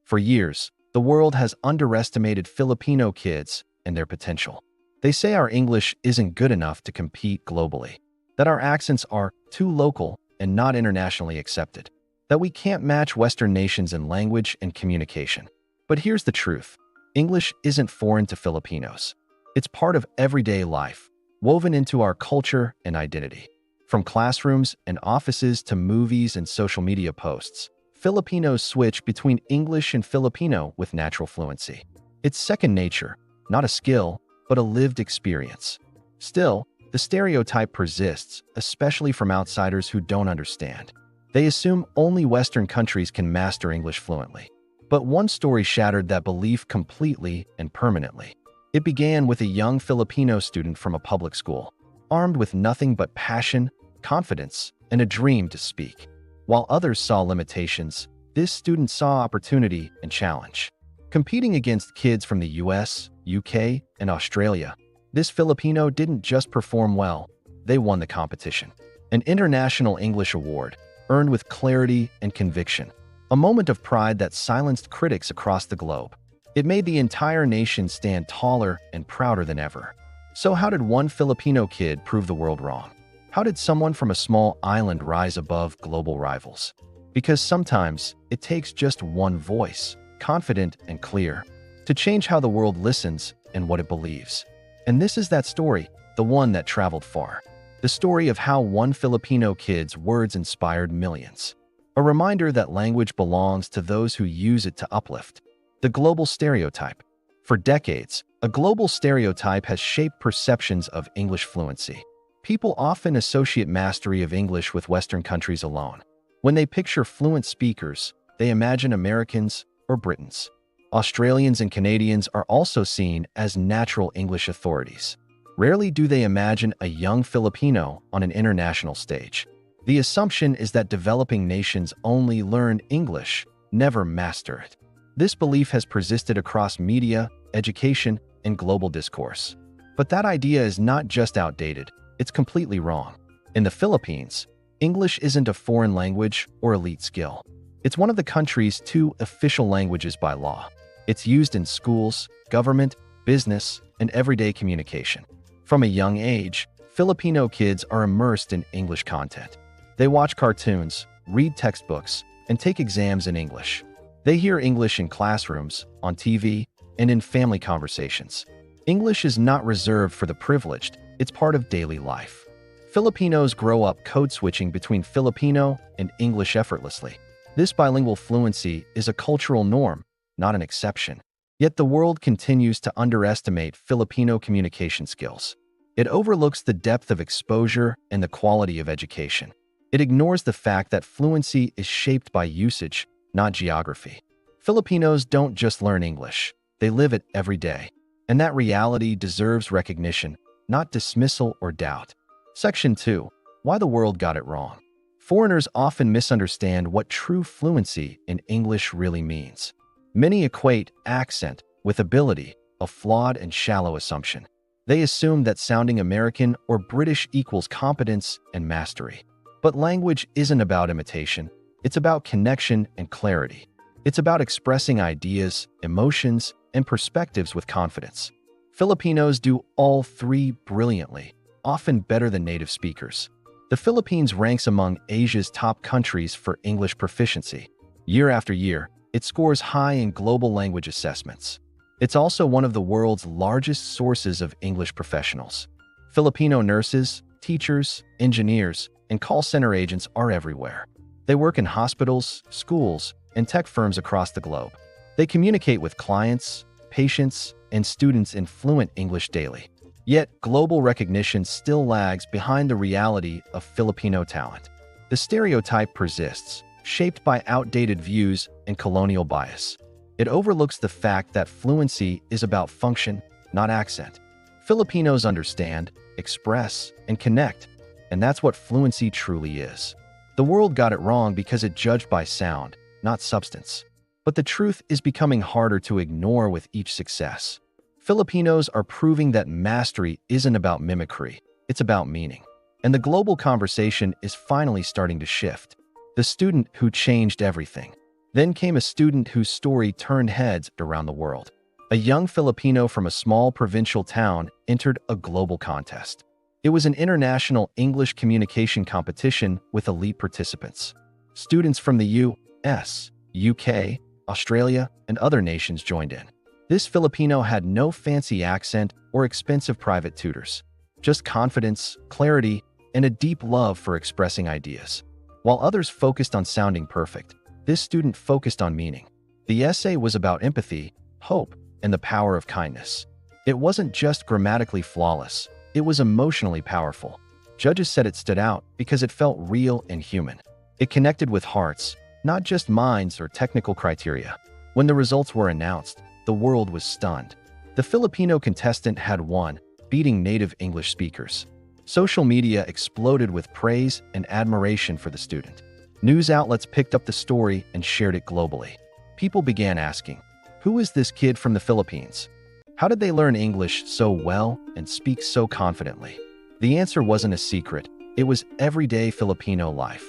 For years, the world has underestimated Filipino kids and their potential. They say our English isn't good enough to compete globally, that our accents are too local and not internationally accepted, that we can't match Western nations in language and communication. But here's the truth. English isn't foreign to Filipinos. It's part of everyday life, woven into our culture and identity. From classrooms and offices to movies and social media posts, Filipinos switch between English and Filipino with natural fluency. It's second nature, not a skill, but a lived experience. Still, the stereotype persists, especially from outsiders who don't understand. They assume only Western countries can master English fluently. But one story shattered that belief completely and permanently. It began with a young Filipino student from a public school, armed with nothing but passion, confidence, and a dream to speak. While others saw limitations, this student saw opportunity and challenge. Competing against kids from the US, UK, and Australia, this Filipino didn't just perform well, they won the competition. An International English Award, earned with clarity and conviction. A moment of pride that silenced critics across the globe. It made the entire nation stand taller and prouder than ever. So how did one Filipino kid prove the world wrong? How did someone from a small island rise above global rivals? Because sometimes it takes just one voice, confident and clear, to change how the world listens and what it believes. And this is that story, the one that traveled far. The story of how one Filipino kid's words inspired millions. A reminder that language belongs to those who use it to uplift. The global stereotype. For decades, a global stereotype has shaped perceptions of English fluency. People often associate mastery of English with Western countries alone. When they picture fluent speakers, they imagine Americans or Britons. Australians and Canadians are also seen as natural English authorities. Rarely do they imagine a young Filipino on an international stage. The assumption is that developing nations only learn English, never master it. This belief has persisted across media, education, and global discourse. But that idea is not just outdated, it's completely wrong. In the Philippines, English isn't a foreign language or elite skill. It's one of the country's two official languages by law. It's used in schools, government, business, and everyday communication. From a young age, Filipino kids are immersed in English content. They watch cartoons, read textbooks, and take exams in English. They hear English in classrooms, on TV, and in family conversations. English is not reserved for the privileged, it's part of daily life. Filipinos grow up code-switching between Filipino and English effortlessly. This bilingual fluency is a cultural norm, not an exception. Yet the world continues to underestimate Filipino communication skills. It overlooks the depth of exposure and the quality of education. It ignores the fact that fluency is shaped by usage, not geography. Filipinos don't just learn English, they live it every day. And that reality deserves recognition, not dismissal or doubt. Section 2. Why the world got it wrong. Foreigners often misunderstand what true fluency in English really means. Many equate accent with ability, a flawed and shallow assumption. They assume that sounding American or British equals competence and mastery. But language isn't about imitation, it's about connection and clarity. It's about expressing ideas, emotions, and perspectives with confidence. Filipinos do all three brilliantly, often better than native speakers. The Philippines ranks among Asia's top countries for English proficiency. Year after year, it scores high in global language assessments. It's also one of the world's largest sources of English professionals. Filipino nurses, teachers, engineers, and call center agents are everywhere. They work in hospitals, schools, and tech firms across the globe. They communicate with clients, patients, and students in fluent English daily. Yet, global recognition still lags behind the reality of Filipino talent. The stereotype persists, shaped by outdated views and colonial bias. It overlooks the fact that fluency is about function, not accent. Filipinos understand, express, and connect, and that's what fluency truly is. The world got it wrong because it judged by sound, not substance. But the truth is becoming harder to ignore with each success. Filipinos are proving that mastery isn't about mimicry, it's about meaning. And the global conversation is finally starting to shift. The student who changed everything. Then came a student whose story turned heads around the world. A young Filipino from a small provincial town entered a global contest. It was an international English communication competition with elite participants. Students from the US, UK, Australia, and other nations joined in. This Filipino had no fancy accent or expensive private tutors, just confidence, clarity, and a deep love for expressing ideas. While others focused on sounding perfect, this student focused on meaning. The essay was about empathy, hope, and the power of kindness. It wasn't just grammatically flawless, it was emotionally powerful. Judges said it stood out because it felt real and human. It connected with hearts, not just minds or technical criteria. When the results were announced, the world was stunned. The Filipino contestant had won, beating native English speakers. Social media exploded with praise and admiration for the student. News outlets picked up the story and shared it globally. People began asking, who is this kid from the Philippines? How did they learn English so well and speak so confidently? The answer wasn't a secret. It was everyday Filipino life.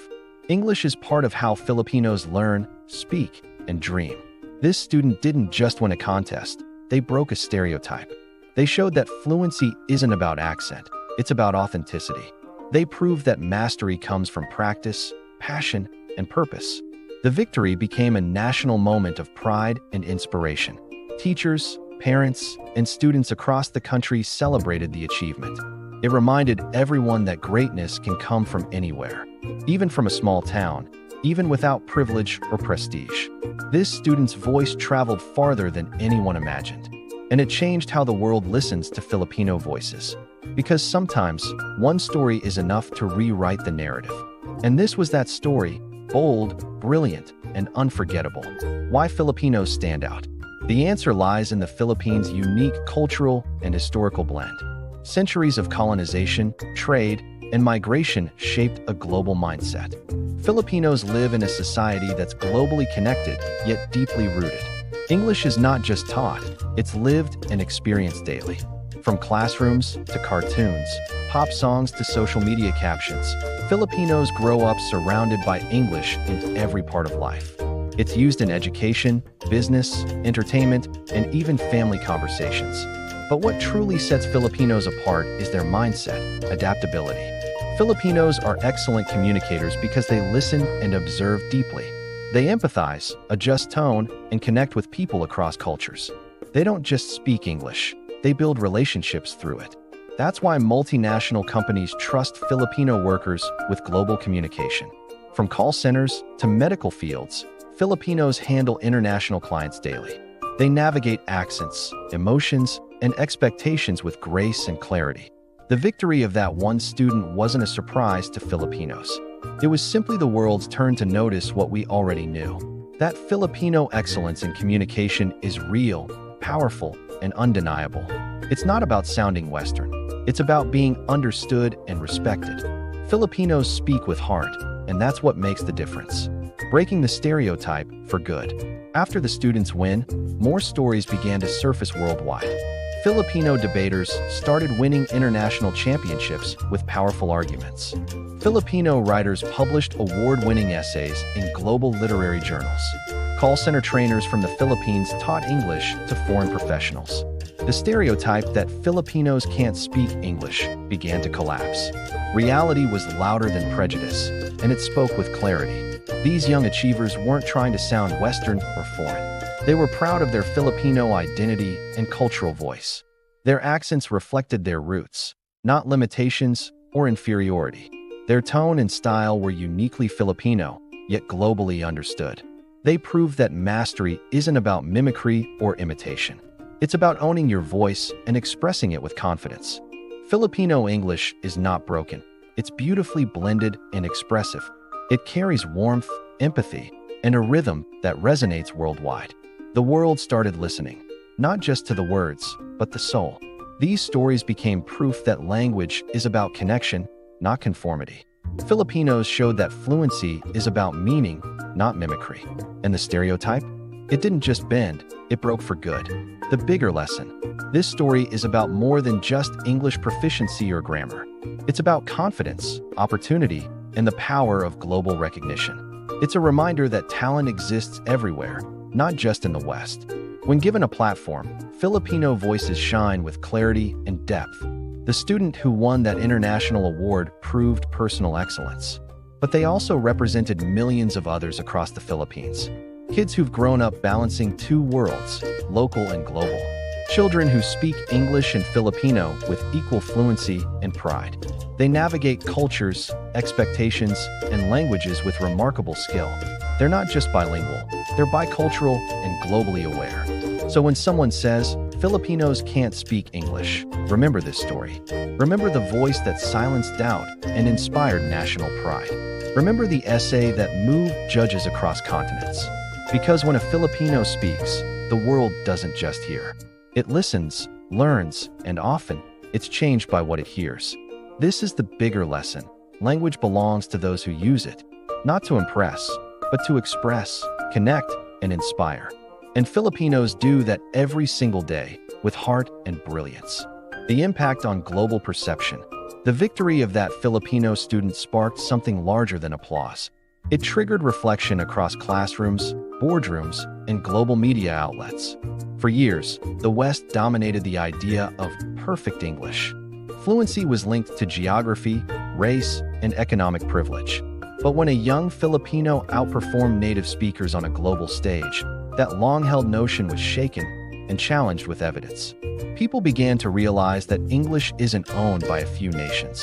English is part of how Filipinos learn, speak, and dream. This student didn't just win a contest, they broke a stereotype. They showed that fluency isn't about accent, it's about authenticity. They proved that mastery comes from practice, passion, and purpose. The victory became a national moment of pride and inspiration. Teachers, parents, and students across the country celebrated the achievement. It reminded everyone that greatness can come from anywhere, even from a small town, even without privilege or prestige. This student's voice traveled farther than anyone imagined, and it changed how the world listens to Filipino voices. Because sometimes, one story is enough to rewrite the narrative. And this was that story, bold, brilliant, and unforgettable. Why Filipinos stand out? The answer lies in the Philippines' unique cultural and historical blend. Centuries of colonization, trade, and migration shaped a global mindset. Filipinos live in a society that's globally connected, yet deeply rooted. English is not just taught, it's lived and experienced daily. From classrooms to cartoons, pop songs to social media captions, Filipinos grow up surrounded by English in every part of life. It's used in education, business, entertainment, and even family conversations. But what truly sets Filipinos apart is their mindset, adaptability. Filipinos are excellent communicators because they listen and observe deeply. They empathize, adjust tone, and connect with people across cultures. They don't just speak English, they build relationships through it. That's why multinational companies trust Filipino workers with global communication. From call centers to medical fields, Filipinos handle international clients daily. They navigate accents, emotions, and expectations with grace and clarity. The victory of that one student wasn't a surprise to Filipinos. It was simply the world's turn to notice what we already knew. That Filipino excellence in communication is real, powerful, and undeniable. It's not about sounding Western. It's about being understood and respected. Filipinos speak with heart, and that's what makes the difference. Breaking the stereotype for good. After the students' win, more stories began to surface worldwide. Filipino debaters started winning international championships with powerful arguments. Filipino writers published award-winning essays in global literary journals. Call center trainers from the Philippines taught English to foreign professionals. The stereotype that Filipinos can't speak English began to collapse. Reality was louder than prejudice, and it spoke with clarity. These young achievers weren't trying to sound Western or foreign. They were proud of their Filipino identity and cultural voice. Their accents reflected their roots, not limitations or inferiority. Their tone and style were uniquely Filipino, yet globally understood. They proved that mastery isn't about mimicry or imitation. It's about owning your voice and expressing it with confidence. Filipino English is not broken. It's beautifully blended and expressive. It carries warmth, empathy, and a rhythm that resonates worldwide. The world started listening, not just to the words, but the soul. These stories became proof that language is about connection, not conformity. Filipinos showed that fluency is about meaning, not mimicry. And the stereotype? It didn't just bend, it broke for good. The bigger lesson. This story is about more than just English proficiency or grammar. It's about confidence, opportunity, and the power of global recognition. It's a reminder that talent exists everywhere, not just in the West. When given a platform, Filipino voices shine with clarity and depth. The student who won that international award proved personal excellence. But they also represented millions of others across the Philippines. Kids who've grown up balancing two worlds, local and global. Children who speak English and Filipino with equal fluency and pride. They navigate cultures, expectations, and languages with remarkable skill. They're not just bilingual, they're bicultural and globally aware. So when someone says, Filipinos can't speak English, remember this story. Remember the voice that silenced doubt and inspired national pride. Remember the essay that moved judges across continents. Because when a Filipino speaks, the world doesn't just hear. It listens, learns, and often, it's changed by what it hears. This is the bigger lesson. Language belongs to those who use it, not to impress, but to express, connect, and inspire. And Filipinos do that every single day, with heart and brilliance. The impact on global perception. The victory of that Filipino student sparked something larger than applause. It triggered reflection across classrooms, boardrooms, and global media outlets. For years, the West dominated the idea of perfect English. Fluency was linked to geography, race, and economic privilege. But when a young Filipino outperformed native speakers on a global stage, that long-held notion was shaken and challenged with evidence. People began to realize that English isn't owned by a few nations.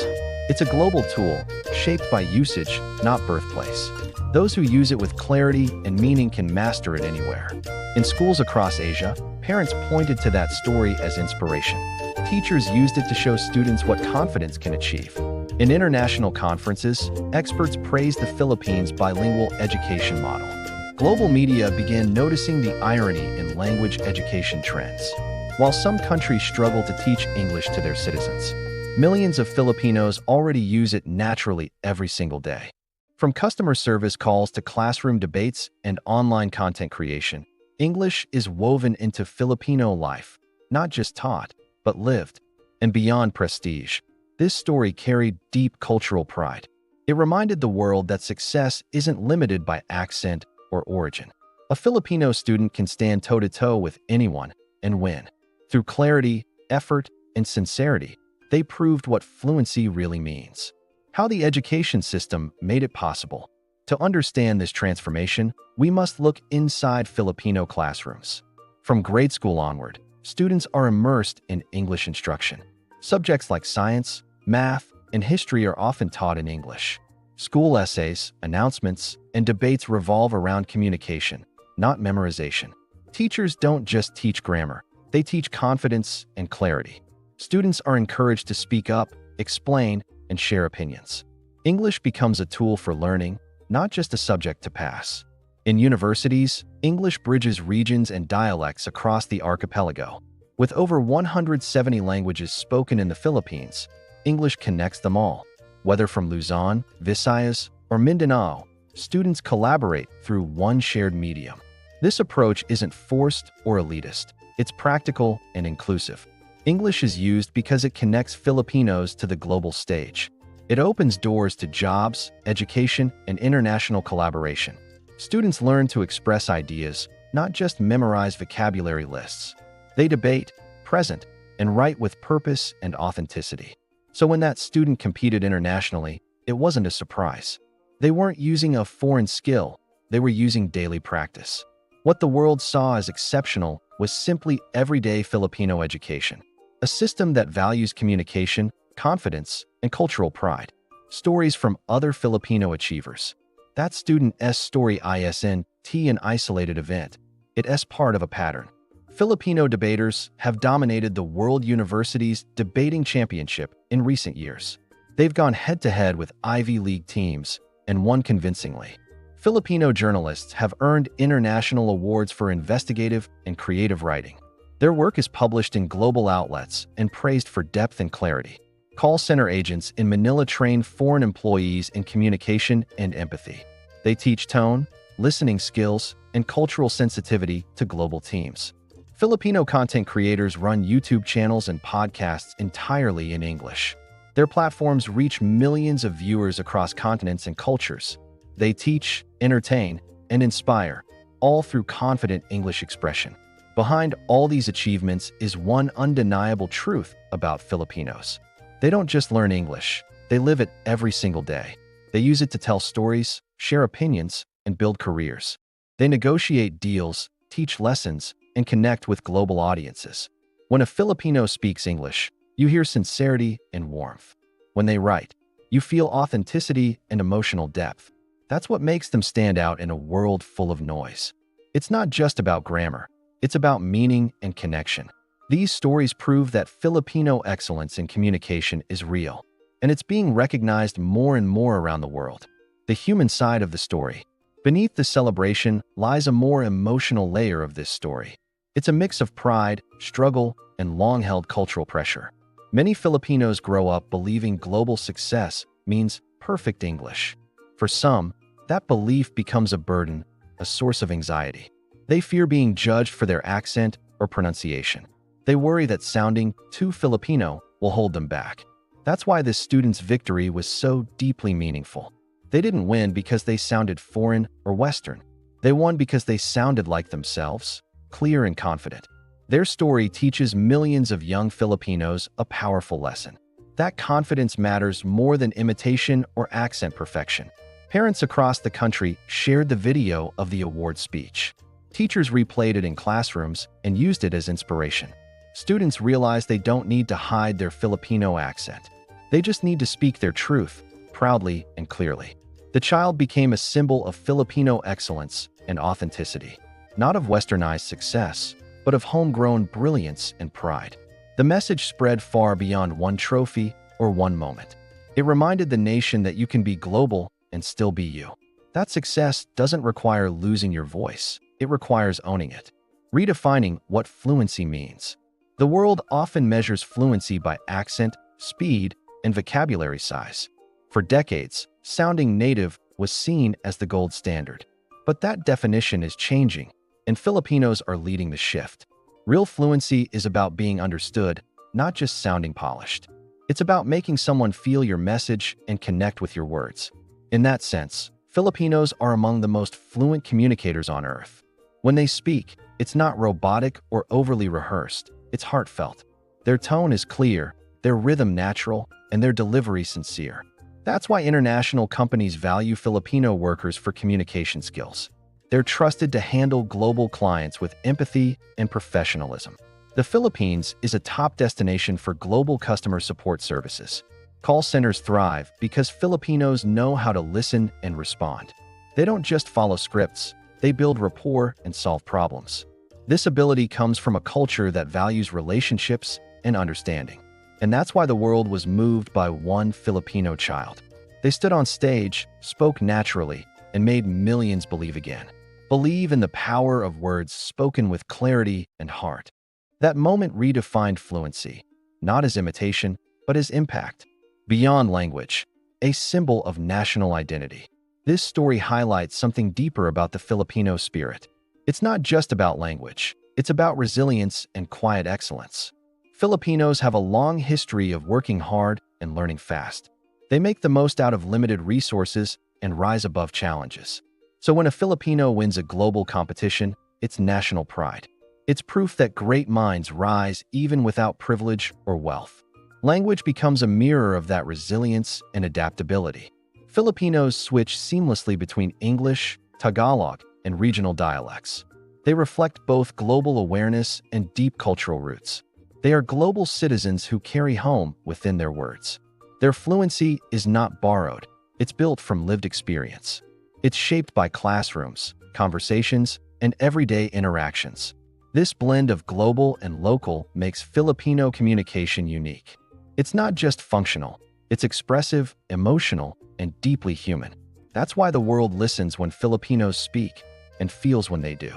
It's a global tool, shaped by usage, not birthplace. Those who use it with clarity and meaning can master it anywhere. In schools across Asia, parents pointed to that story as inspiration. Teachers used it to show students what confidence can achieve. In international conferences, experts praised the Philippines' bilingual education model. Global media began noticing the irony in language education trends. While some countries struggle to teach English to their citizens, millions of Filipinos already use it naturally every single day. From customer service calls to classroom debates and online content creation, English is woven into Filipino life, not just taught, but lived. And beyond prestige, this story carried deep cultural pride. It reminded the world that success isn't limited by accent or origin. A Filipino student can stand toe-to-toe with anyone and win. Through clarity, effort, and sincerity, they proved what fluency really means. How the education system made it possible. To understand this transformation, we must look inside Filipino classrooms. From grade school onward, students are immersed in English instruction. Subjects like science, math, and history are often taught in English. School essays, announcements, and debates revolve around communication, not memorization. Teachers don't just teach grammar, they teach confidence and clarity. Students are encouraged to speak up, explain, and share opinions. English becomes a tool for learning, not just a subject to pass. In universities, English bridges regions and dialects across the archipelago. With over 170 languages spoken in the Philippines, English connects them all. Whether from Luzon, Visayas, or Mindanao, students collaborate through one shared medium. This approach isn't forced or elitist. It's practical and inclusive. English is used because it connects Filipinos to the global stage. It opens doors to jobs, education, and international collaboration. Students learn to express ideas, not just memorize vocabulary lists. They debate, present, and write with purpose and authenticity. So when that student competed internationally, it wasn't a surprise. They weren't using a foreign skill, they were using daily practice. What the world saw as exceptional was simply everyday Filipino education. A system that values communication, confidence, and cultural pride. Stories from other Filipino achievers. That student's story isn't an isolated event. It's part of a pattern. Filipino debaters have dominated the World University's debating championship in recent years. They've gone head-to-head with Ivy League teams and won convincingly. Filipino journalists have earned international awards for investigative and creative writing. Their work is published in global outlets and praised for depth and clarity. Call center agents in Manila train foreign employees in communication and empathy. They teach tone, listening skills, and cultural sensitivity to global teams. Filipino content creators run YouTube channels and podcasts entirely in English. Their platforms reach millions of viewers across continents and cultures. They teach, entertain, and inspire, all through confident English expression. Behind all these achievements is one undeniable truth about Filipinos. They don't just learn English, they live it every single day. They use it to tell stories, share opinions, and build careers. They negotiate deals, teach lessons, and connect with global audiences. When a Filipino speaks English, you hear sincerity and warmth. When they write, you feel authenticity and emotional depth. That's what makes them stand out in a world full of noise. It's not just about grammar, it's about meaning and connection. These stories prove that Filipino excellence in communication is real, and it's being recognized more and more around the world. The human side of the story. Beneath the celebration lies a more emotional layer of this story. It's a mix of pride, struggle, and long-held cultural pressure. Many Filipinos grow up believing global success means perfect English. For some, that belief becomes a burden, a source of anxiety. They fear being judged for their accent or pronunciation. They worry that sounding too Filipino will hold them back. That's why this student's victory was so deeply meaningful. They didn't win because they sounded foreign or Western. They won because they sounded like themselves, clear and confident. Their story teaches millions of young Filipinos a powerful lesson. That confidence matters more than imitation or accent perfection. Parents across the country shared the video of the award speech. Teachers replayed it in classrooms and used it as inspiration. Students realized they don't need to hide their Filipino accent. They just need to speak their truth, proudly and clearly. The child became a symbol of Filipino excellence and authenticity, not of westernized success, but of homegrown brilliance and pride. The message spread far beyond one trophy or one moment. It reminded the nation that you can be global and still be you. That success doesn't require losing your voice, it requires owning it. Redefining what fluency means. The world often measures fluency by accent, speed, and vocabulary size. For decades, sounding native was seen as the gold standard. But that definition is changing, and Filipinos are leading the shift. Real fluency is about being understood, not just sounding polished. It's about making someone feel your message and connect with your words. In that sense, Filipinos are among the most fluent communicators on earth. When they speak, it's not robotic or overly rehearsed, it's heartfelt. Their tone is clear, their rhythm natural, and their delivery sincere. That's why international companies value Filipino workers for communication skills. They're trusted to handle global clients with empathy and professionalism. The Philippines is a top destination for global customer support services. Call centers thrive because Filipinos know how to listen and respond. They don't just follow scripts, they build rapport and solve problems. This ability comes from a culture that values relationships and understanding. And that's why the world was moved by one Filipino child. They stood on stage, spoke naturally, and made millions believe again. Believe in the power of words spoken with clarity and heart. That moment redefined fluency, not as imitation, but as impact. Beyond language, a symbol of national identity. This story highlights something deeper about the Filipino spirit. It's not just about language, it's about resilience and quiet excellence. Filipinos have a long history of working hard and learning fast. They make the most out of limited resources and rise above challenges. So when a Filipino wins a global competition, it's national pride. It's proof that great minds rise even without privilege or wealth. Language becomes a mirror of that resilience and adaptability. Filipinos switch seamlessly between English, Tagalog, and regional dialects. They reflect both global awareness and deep cultural roots. They are global citizens who carry home within their words. Their fluency is not borrowed, it's built from lived experience. It's shaped by classrooms, conversations, and everyday interactions. This blend of global and local makes Filipino communication unique. It's not just functional, it's expressive, emotional, and deeply human. That's why the world listens when Filipinos speak and feels when they do.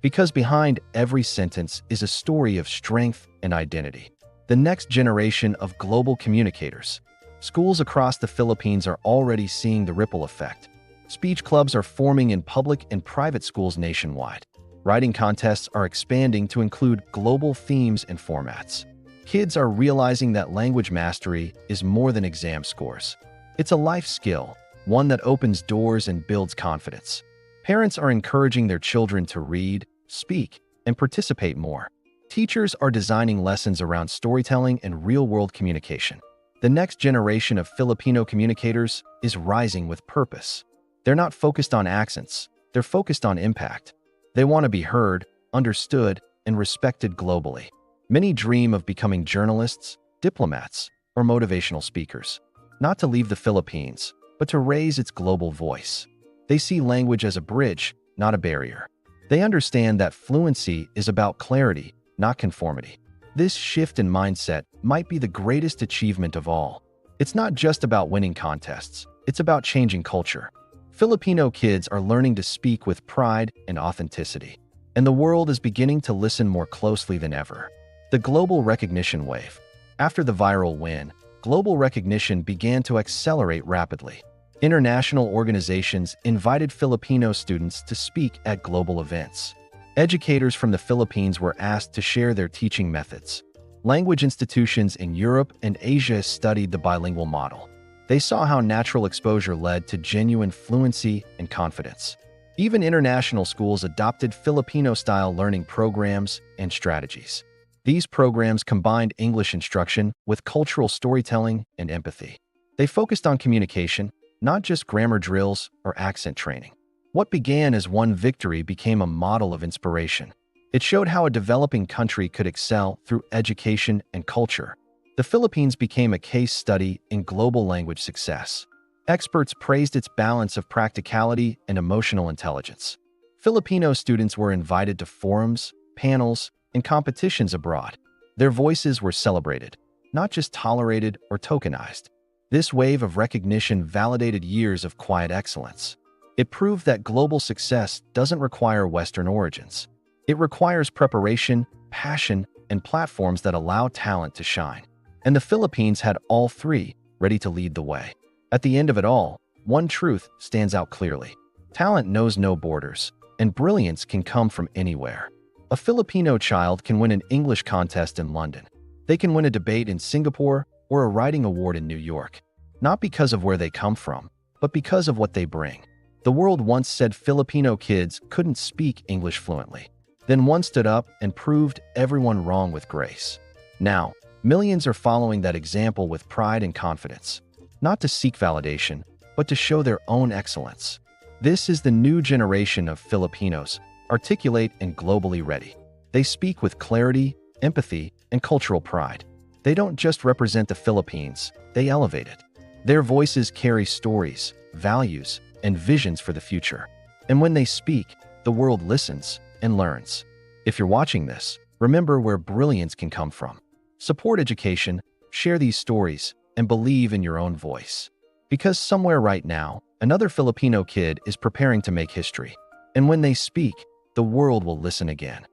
Because behind every sentence is a story of strength and identity. The next generation of global communicators. Schools across the Philippines are already seeing the ripple effect. Speech clubs are forming in public and private schools nationwide. Writing contests are expanding to include global themes and formats. Kids are realizing that language mastery is more than exam scores. It's a life skill, one that opens doors and builds confidence. Parents are encouraging their children to read, speak, and participate more. Teachers are designing lessons around storytelling and real-world communication. The next generation of Filipino communicators is rising with purpose. They're not focused on accents, they're focused on impact. They want to be heard, understood, and respected globally. Many dream of becoming journalists, diplomats, or motivational speakers. Not to leave the Philippines, but to raise its global voice. They see language as a bridge, not a barrier. They understand that fluency is about clarity, not conformity. This shift in mindset might be the greatest achievement of all. It's not just about winning contests, it's about changing culture. Filipino kids are learning to speak with pride and authenticity, and the world is beginning to listen more closely than ever. The global recognition wave. After the viral win, global recognition began to accelerate rapidly. International organizations invited Filipino students to speak at global events. Educators from the Philippines were asked to share their teaching methods. Language institutions in Europe and Asia studied the bilingual model. They saw how natural exposure led to genuine fluency and confidence. Even international schools adopted Filipino-style learning programs and strategies. These programs combined English instruction with cultural storytelling and empathy. They focused on communication, not just grammar drills or accent training. What began as one victory became a model of inspiration. It showed how a developing country could excel through education and culture. The Philippines became a case study in global language success. Experts praised its balance of practicality and emotional intelligence. Filipino students were invited to forums, panels, and competitions abroad. Their voices were celebrated, not just tolerated or tokenized. This wave of recognition validated years of quiet excellence. It proved that global success doesn't require Western origins. It requires preparation, passion, and platforms that allow talent to shine. And the Philippines had all three, ready to lead the way. At the end of it all, one truth stands out clearly. Talent knows no borders, and brilliance can come from anywhere. A Filipino child can win an English contest in London. They can win a debate in Singapore or a writing award in New York. Not because of where they come from, but because of what they bring. The world once said Filipino kids couldn't speak English fluently. Then one stood up and proved everyone wrong with grace. Now, millions are following that example with pride and confidence, not to seek validation, but to show their own excellence. This is the new generation of Filipinos, articulate and globally ready. They speak with clarity, empathy, and cultural pride. They don't just represent the Philippines, they elevate it. Their voices carry stories, values, and visions for the future. And when they speak, the world listens and learns. If you're watching this, remember where brilliance can come from. Support education, share these stories, and believe in your own voice. Because somewhere right now, another Filipino kid is preparing to make history. And when they speak, the world will listen again.